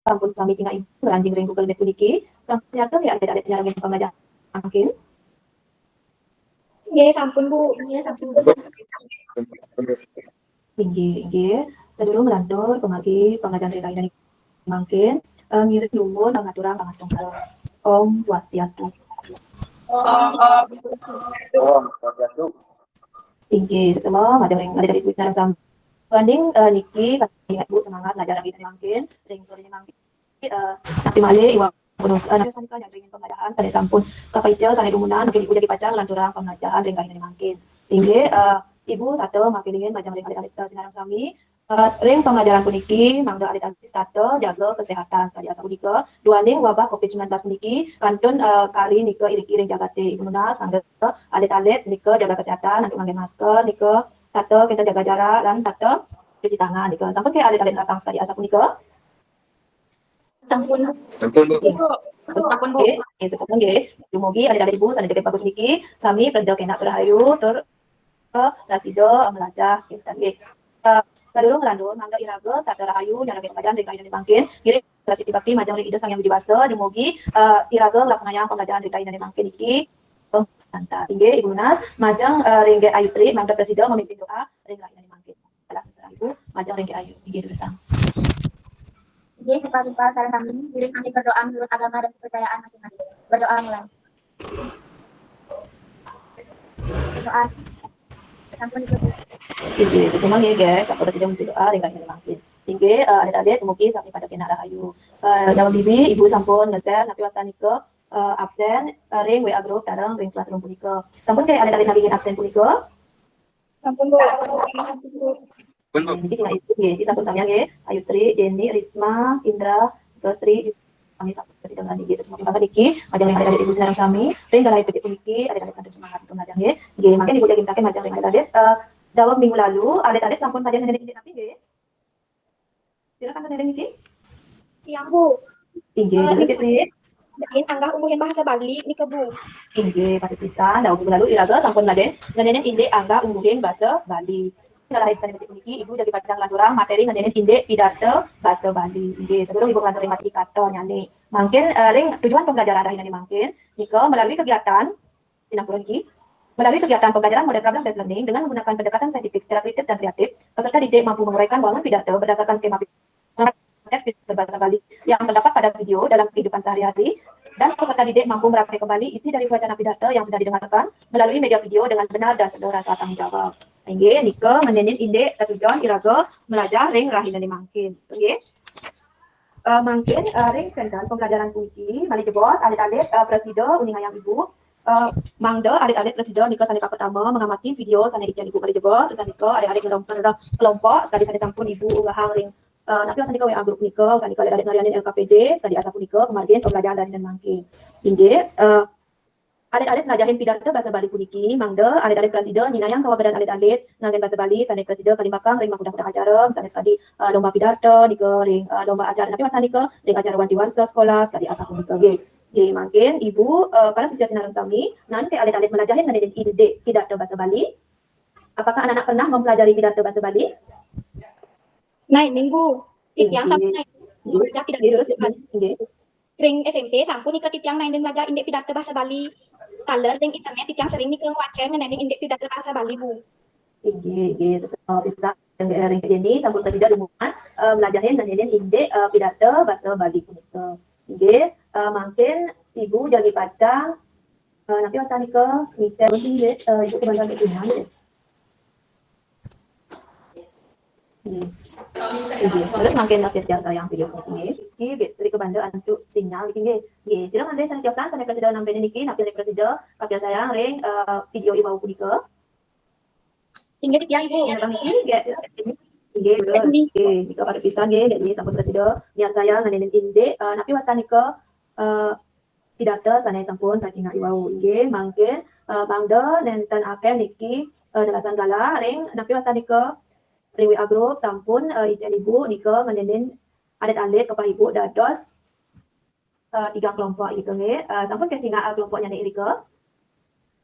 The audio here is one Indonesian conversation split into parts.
sampun sami tinggal ibu ngeranjing ring Google Meet puniki sampun siaga ya adik-adik nyarang pembelajaran mungkin. Nggih, sampun Bu. Inggih. Sadurung nglantur pemargi pengajian reda ini mangkin ngirit nuwun ngaturang pangasungkel. Om Swastiastu. Inggih, semua macam ring adik-adik ibu narasam. Banding niki ingat Bu semangat belajar lagi mangkin ring sore mangkin. Nanti male iwa bonus nanti kan yang ringin pembelajaran saya sampun kapaica saya dumunan mungkin ibu jadi pacang lanturang pembelajaran ring kain mangkin. Inggih ibu satu makin ingin macam ring adik-adik sinarang sami ring pembelajaran puniki mangda adik-adik satu jaga kesehatan saja sabudika dua ning wabah COVID-19 puniki kantun kali nika ring jagate ibu nunas mangda adik-adik nika jaga kesehatan nanti ngangge masker nika satu kita jaga jarak dan satu cuci tangan nika sampun ke adik-adik datang tadi asa punika Sampun Bu. Sampun Bu. Sampun nggih. Dumugi adik-adik ibu sadaya bagus niki sami presida kena rahayu tur Rasido melajah kita nggih. Sadurung nglandung mangga iraga satu rahayu nyarang pembelajaran ring kain mangkin ngiring Rasi Bakti majang ring ida sang yang dewasa dumugi iraga laksananya pembelajaran ring kain mangkin iki Santa inggih Ibu Nas majang ring Ayu Tri mangga presida memimpin doa ring kain mangkin. Salah seserah Ibu majang ring Ayu inggih dusang. Nggih, Bapak sareng sami ngiring kami berdoa menurut agama dan kepercayaan masing-masing. Berdoa mulai. Berdoa. Sampun itu. Inggih, semua nggih guys, aku sudah berdoa ring kain mangkin. Inggih, adik-adik mugi sami pada kena rahayu. Dalam bibi Ibu sampun nge-share napi wastanike absen ring WA group dareng ring classroom punika. Sampun kayak adik-adik nalingin absen punika? Sampun Bu. Jadi tinggal itu nggih, sampun sampeyan nggih, Ayu Tri, Jenny, Risma, Indra, Gostri, kami sampun sedang niki sesama banget niki, majang ring adik-adik Ibu sinarang sami, ring galai petik puniki, adik-adik kanthi semangat untuk majang nggih. Nggih, mangke Ibu yakin kakek majang ring adik-adik dawuh minggu lalu, adik-adik sampun majang nenek ini tapi nggih. Silakan nenek niki. Iya Bu. Inggih, terus Mungkin anggah umbuhin bahasa Bali nika Bu. Inggih, pati pisan, dawuh minggu lalu iraga sampun laden nganenen inde angga umbuhin bahasa Bali. Ngalahin sana detik niki ibu jadi pacang lanturang materi nganenen inde pidato bahasa Bali. Inggih, sebelum ibu ngantori mati kato nyane. Mangkin ring tujuan pembelajaran dah ini mangkin nika melalui kegiatan sinapura niki melalui kegiatan pembelajaran model problem based learning dengan menggunakan pendekatan saintifik secara kritis dan kreatif, peserta didik mampu menguraikan bangun pidato berdasarkan skema teks berbahasa Bali yang terdapat pada video dalam kehidupan sehari-hari dan peserta didik mampu merangkai kembali isi dari wacana pidato yang sudah didengarkan melalui media video dengan benar dan penuh rasa tanggung jawab. Inggih, nika ngenenin inde tujuan iraga melajah ring rahina mangkin. Inggih. Mangkin ring kendan pembelajaran puniki mari jebos adik-adik presida uning ayam ibu mangda adik-adik presida nika sanika pertama mengamati video sana ijan ibu mari jebos sanika adik-adik kelompok sekali sana sampun ibu unggahan ring nanti sanika WA grup nika sanika adik-adik ngarianin LKPD sekali asa punika kemargin pembelajaran dari dan mangkin. Inggih adik-adik pelajarin pidato bahasa Bali puniki mangda adik-adik presida nyinayang kawabadan adik-adik nganggen bahasa Bali sanik presida kalimakang ring makudah-kudah acara sanes sekali lomba pidato nika ring lomba acara nanti wasanika ring acara wanti-warsa sekolah sekali asa punika nggih. Nggih mangkin ibu para siswa sinareng sami nanti adik-adik melajahin ngenen ide pidato bahasa Bali. Apakah anak-anak pernah mempelajari pidato bahasa Bali? Nah, ini Bu. Titiang sampun naik. Belajar pidato bahasa Bali. Ring SMP sampun ika titiang naik dan belajar indek pidato bahasa Bali. Taler ring internet titiang sering nika ngwacen ngeneni indek pidato bahasa Bali Bu. Inggih, bisa ring ini sampun presida umuman melajahin ngeneni indek pidato bahasa Bali punika. Inggih, mangkin ibu jadi pacang nanti wasanika mite nggih ibu kebantuan kesinian nggih. Terus makin siang sayang video ini, dari kebantu antu sinyal ini, silakan anda sana kiosan sana presiden nampen niki, napil presiden, kapil sayang ring video ibu punika. Ingat ya ibu. Jika pada pisan jadi sampun presiden, niat saya nganenin inde, napi wastanika pidato sana sampun kacina ibu inggih, mangkin bangda nenten akeh niki dalasan gala ring napi wastanika ring WA group sampun ijen ibu nika ngenenin adik-adik kepa ibu dados 3 kelompok gitu nggih. Sampun kacina kelompoknya nek rika.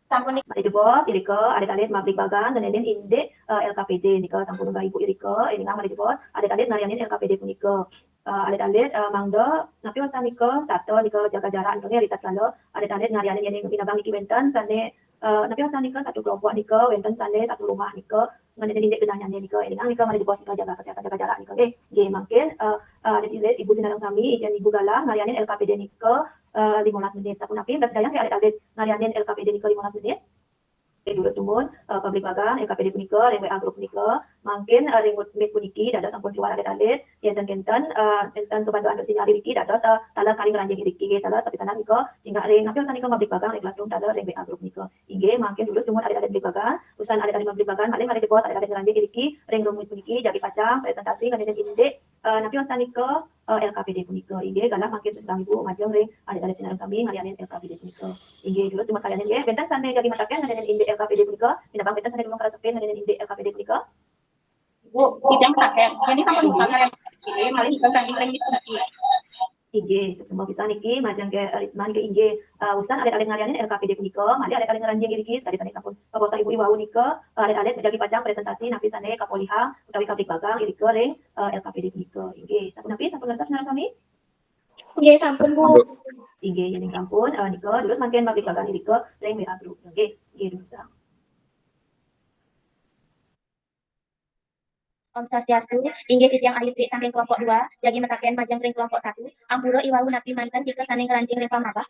Sampun Mari bos, Irika, adik-adik mabrik bagan, dan ini inde LKPD nika sampun unggah ibu Irika, ini mari bos, adik-adik ngarianin LKPD punika. Adik-adik mangda napi wasa nika starter nika jaga jarak nika ritat kala adik-adik ngarianin ini pinabang iki wenten sane napi wasa nika satu kelompok nika wenten sane satu rumah nika ngene inde genahnya nika ini nika mari bos nika jaga kesehatan jaga jarak nika nggih mungkin adik-adik ibu sinarang sami ijen ibu galah ngarianin LKPD nika 15 menit sapun napi belas dayang ya adik-adik ngarianin LKPD nika 15 menit dulu tumun publik bagan LKPD punika ring WA grup punika mungkin ring meet puniki dados sampun keluar adet-adet enten kebantuan sinyal iki dados taler kali ngranjing iki taler sapisanan nika jingga ring napi usan nika publik bagan ring classroom taler ring WA grup nika inggih mungkin dulu tumun adet-adet publik bagan usan adet-adet publik bagan malih mari bos adet-adet ngranjing iki ring room puniki jadi pacang presentasi kadene inde napi usan nika LKPD punika inggih galah mungkin sedang ibu majeng ring adet-adet sinareng sami ngarianin LKPD punika inggih dulu cuma kalian nggih benten sane jagi mataken ngarianin inde LKPD punika pinabang benten sane dumang karesepen ngarianin inde LKPD punika Bu, tidak pakai. Jadi sampun buka karya ini malih ikan ring itu lagi. Inggih, semua bisa niki majang ke Risman ke inggih usan adik-adik ngarianin LKPD punika malih adik-adik ngaranjing iki sekali-sekali sampun pabosa ibu iwau nika adik-adik jagi pacang presentasi napi sane kapolihang utawi kabrik bagang iri ring LKPD punika inggih sampun napi sampun ngarsa senarang sami Nggih sampun Bu. inggih yen sampun nika dulu semakin kabrik bagang iri ring WA group nggih nggih dulu sa Om Swastiastu, inggih titiang ayu tri saking kelompok 2, jagi metaken majang ring kelompok 1, ampura iwau napi manten tika saning ngerancing ring pamabah.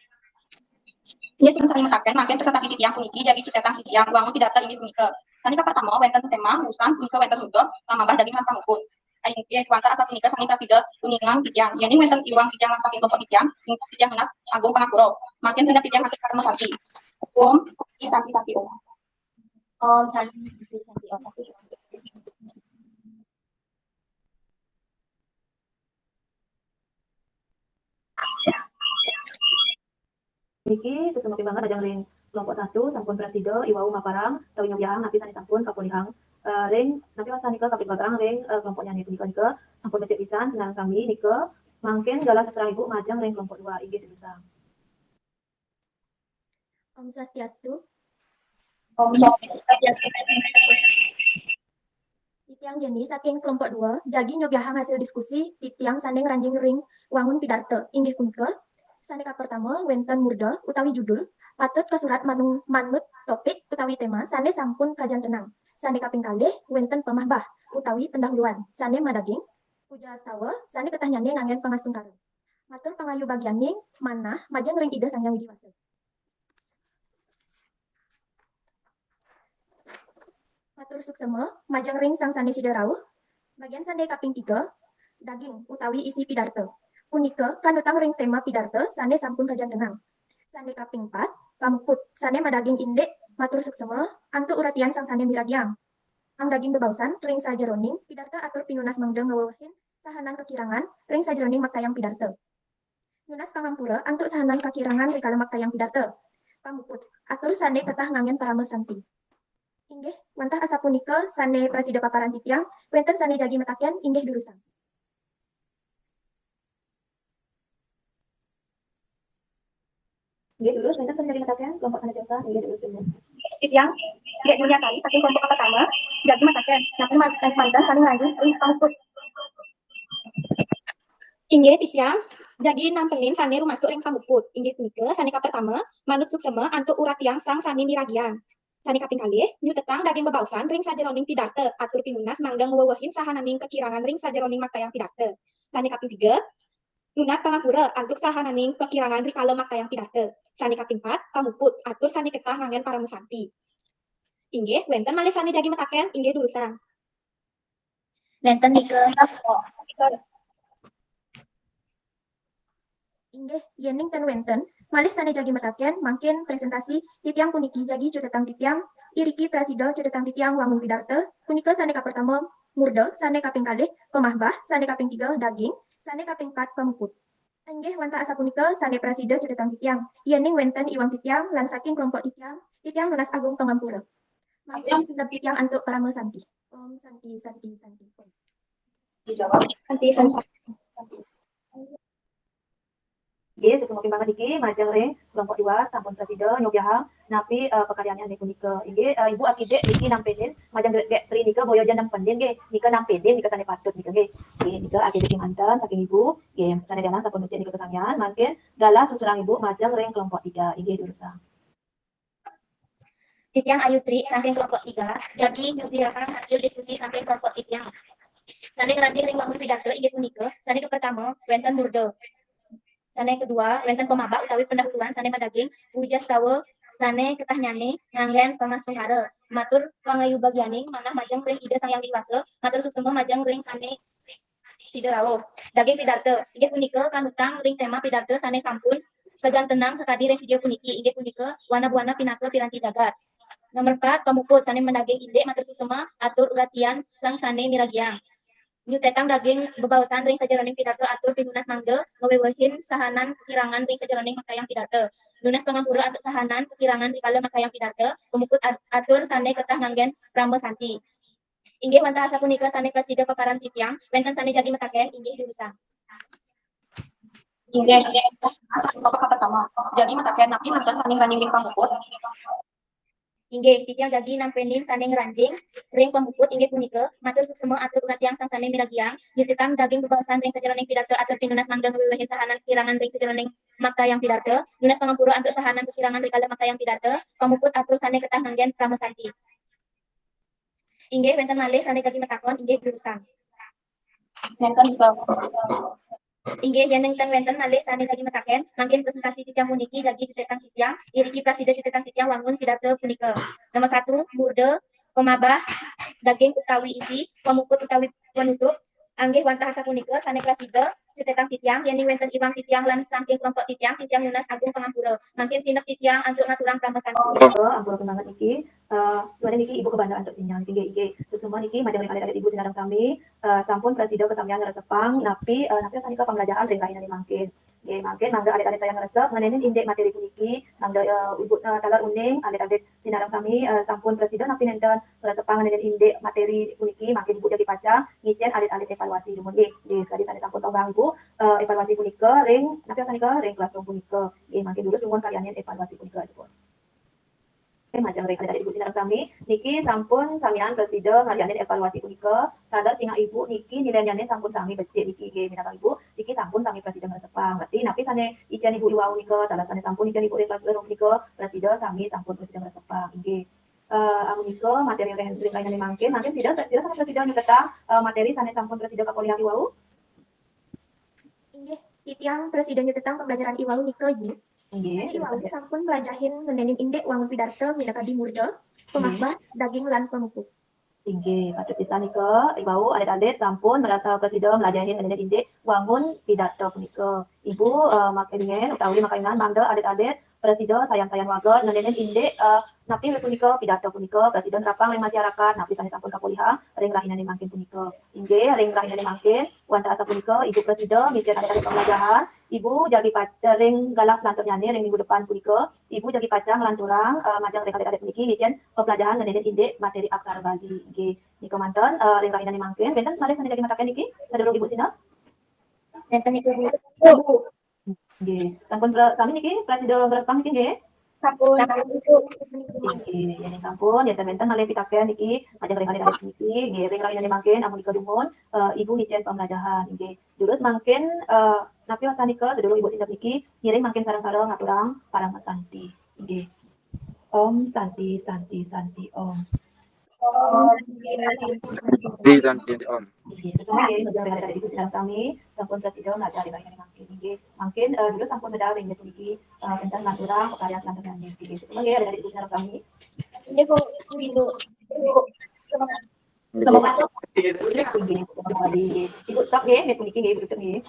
Nggih sampun sami metaken makin presentasi titiang puniki jagi cutetan titiang wangun pidato inggih punika. Sanika pertama wenten tema urusan punika wenten uga pamabah daging lan pamukun. Aing nggih kuanta asa punika saking presida kuningan titiang. Yani wenten iwang titiang lan saking kelompok titiang, titiang menas agung pangapura. Makin senda titiang ati karma santi. Om, santi om. Om santi om. niki sesama timbangan ajang ring kelompok 1 sampun presida iwau maparang tawi nyobyahang napi sane sampun kapolihang ring napi wasa nika kabrik bagang ring kelompoknya nika sampun becik pisan senang sami nika mangken galah seserang ibu majang ring kelompok 2 inggih dilusang Om Swastiastu. Om Swastiastu. Titiang Jenny saking kelompok 2, jagi nyobyahang hasil diskusi titiang sane ngranjing ring wangun pidato inggih punika saneka pertama wenten murda utawi judul patut kasurat manut topik utawi tema sane sampun kajan tenang. Sane kaping kalih wenten pemahbah utawi pendahuluan sane madaging puja astawa sane ketahnyane ngangen pangastung karu. Matur pangayu bagianing manah majeng ring ide sangyang widiwasa. Matur suksema majeng ring sang sane siderau bagian sane kaping 3 daging utawi isi pidarto. Punika kanutang ring tema pidarto sane sampun kajan tenang. Sane kaping 4 pamuput sane madaging indek matur suksema antu uratian sang sane miradiang. Ang daging bebausan ring sajeroning pidarto atur pinunas mangdeng ngawehin sahanan kekirangan ring sajeroning maktayang pidarto. Nunas pangampura antu sahanan kekirangan rikala maktayang pidarto. Pamuput atur sane ketah ngangen parame santi. Inggih wantah asa punika sane presida paparan titiang wenten sane jagi metaken inggih durusan. nggih dulu wenten sane jagi metaken kelompok sane desa inggih dulu semua Titiang nggih Julia kali saking kelompok pertama jagi metaken napi manten saling ngranjing ring pamukun. Inggih titiang jagi nampelin sane rumasuk ring pamuput inggih punika sane ka pertama manut suksema antuk urat tiang sang sane miragian. Sane kaping kalih nyutetang daging bebausan ring sajeroning pidarto atur pinunas mangdeng wewehin sahananing kekirangan ring sajeroning maktayang pidarto. Sane kaping 3 lunas pangapura antuk sahananing kekirangan rikala maktayang pidarto. Sane kaping 4 pamuput atur sane ketah ngangen paramusanti. Inggih wenten malih sane jagi metaken inggih durusan. Wenten nika Inggih yening ten wenten malih sane jagi metaken mangkin presentasi titiang puniki jagi cutetang titiang iriki presida cutetang titiang wangun pidarto punika sane ka pertama murda sane kaping kalih pemahbah sane kaping 3 daging sane kaping 4 pamuput. Inggih wanta asa punika sane presida cutetang titiang yening wenten iwang titiang lan saking kelompok titiang lunas agung pangampura. Mangkin sedap titiang antuk parame santi. Om santi. Dijawab santi. Nggih, sukses banget niki majeng ring kelompok 2 sampun presiden nyogyahang napi pekaryaannya niku nika. Inggih Ibu akide niki nampedin majeng dek Sri nika boyo jan nampedin nggih. Nika nampedin nika sane patut nika nggih. Nggih nika akide manten saking Ibu nggih sane jalan sampun nucen nika kesamian mangken galah susurang Ibu majeng ring kelompok 3 inggih durusa. Titiang Ayu Tri saking kelompok 3 jadi nyubiakan hasil diskusi saking kelompok Titiang. Sane ngeranjing ring wangun pidato inggih punika sane ke pertama wenten murde. Sane kedua wenten pemabak utawi pendahuluan sane madaging puja stawa sane ketah nyane nganggen pangastungkara matur pangayu bagianing manah majeng ring ide sang yang diwasa matur suksema majeng ring sane siderawo daging pidato inggih punika kanutang ring tema pidato sane sampun kejan tenang sekadi ring video puniki inggih punika wana-wana pinaka piranti jagat. Nomor 4 pamuput sane mendaging inde matur suksema atur uratian sang sane miragiang. Nyutetang daging bebawasan ring sajeroning pidato atur pinunas mangde ngewewehin sahanan kekirangan ring sajeroning makayang pidato. Lunas pangampura atur sahanan kekirangan rikala makayang pidato pemukut atur sane ketah nganggen Pramba Santi. Inggih wantah asa punika sane presida paparan titiang wenten sane jadi metaken inggih diurusan. Inggih bapak pertama jadi metaken napi wenten sane ngranjing ring pamukut. Inggih titiang jagi nampenin sane ngranjing ring pemukut inggih punika matur suksema atur uratiang sang sane miragiang nyutetang daging bebawasan ring sajeroning pidato atur pinunas mangga ngewewehin sahanan kekirangan ring sajeroning makayang pidato lunas pangampura antuk sahanan kekirangan rikala makayang pidato pamukut atur sane ketah nganggen Prama Santi. Inggih wenten malih sane jagi metakon inggih diurusan. Nenten Inggih yen wenten malih sane jagi metaken mangkin presentasi titiang puniki jagi cetetan titiang iriki prasida cetetan titiang wangun pidato punika. Nomor 1 murde pemabah daging utawi isi pemukut utawi penutup anggih wantah asa punika sane prasida cetetan titiang yen wenten iwang titiang lan saking kelompok titiang Yunas Agung Pangampura mangkin sinep titiang antuk ngaturang Prama Santi. Ampura banget niki lumayan niki Ibu kebanda untuk sinyal niki nggih semua niki majeng ring adik-adik Ibu sinareng sami sampun presida kesamian ngeresepang napi sanika pembelajaran ring lain mangkin. Nggih mangkin mangga adik-adik saya ngeresep ngenenin indek materi puniki mangga Ibu talar uning adik-adik sinareng sami sampun presida napi nenten ngeresepang ngenenin indek materi puniki mangkin Ibu jadi pacang ngicen adik-adik evaluasi dumun nggih. Nggih sekali sane sampun tonggang Ibu evaluasi punika ring napi sanika ring kelas punika. Nggih mangkin dulu suwun kalian evaluasi punika Bos. Majeng ring adik-adik Ibu sinareng sami niki sampun samian presida ngadain evaluasi punika tanda cingak Ibu niki nilainya sampun sami becik niki nggih minangka Ibu niki sampun sami presida ngeresepang berarti napi sane ijen Ibu iwau nika tanda sane sampun ijen Ibu ring kelas nika presida sami sampun presida ngeresepang nggih nika materi ring lainane mangkin sida sama presida nyutetang materi sane sampun presida kakuliah iwau. Inggih titiang presiden nyutetang pembelajaran iwau nika Ibu. Sane iwau sampun melajahin ngenenin indek wangun pidato minangka di murda pemabah daging lan pemukut. Inggih patut pisan nika iwau adik-adik sampun merata presida melajahin ngenenin indek wangun pidato punika. Ibu makengen utawi makainan mangga adik-adik presida sayang-sayang waget ngenenin indek napi punika pidato punika presiden rapang ring masyarakat napi sane sampun kakuliah ring rahinane mangkin punika. Inggih ring rahinane mangkin wantah asa punika Ibu presida ngicen adik-adik pembelajaran Ibu jagi ring galas lanturnyane ring minggu depan punika Ibu jagi pacang lanturang majang ring adik-adik puniki ngicen pembelajaran ngenenin indek materi aksara Bali. Nggih nika manten ring rahinane mangkin benten malih sane jagi mataken niki sadurung Ibu sinau. Nenten iku Bu. Nggih sampun kami niki presida ngeresepang niki nggih. Sampun Nggih yen sampun yen benten malih pitaken niki majeng ring adik-adik niki nggih ring rahinane mangkin amun nika dumun Ibu ngicen pembelajaran nggih terus mangkin napi wasanika sedulur Ibu sinep niki ngiring mangkin sareng-sareng ngaturang Prama Santi nggih. Om Santi Santi Santi Om. Di Santi Om. Nggih sesuai nggih majeng ring adik-adik Ibu sinareng sami sampun presida ngajari rahinane mangkin nggih mangkin dulu sampun beda ring niki benten ngaturang pekaryan selanjutnya nggih sesuai nggih adik-adik Ibu sinareng sami. Inggih Bu Ibu. Semangat. Ibu stop nggih, puniki nggih, Ibu nggih.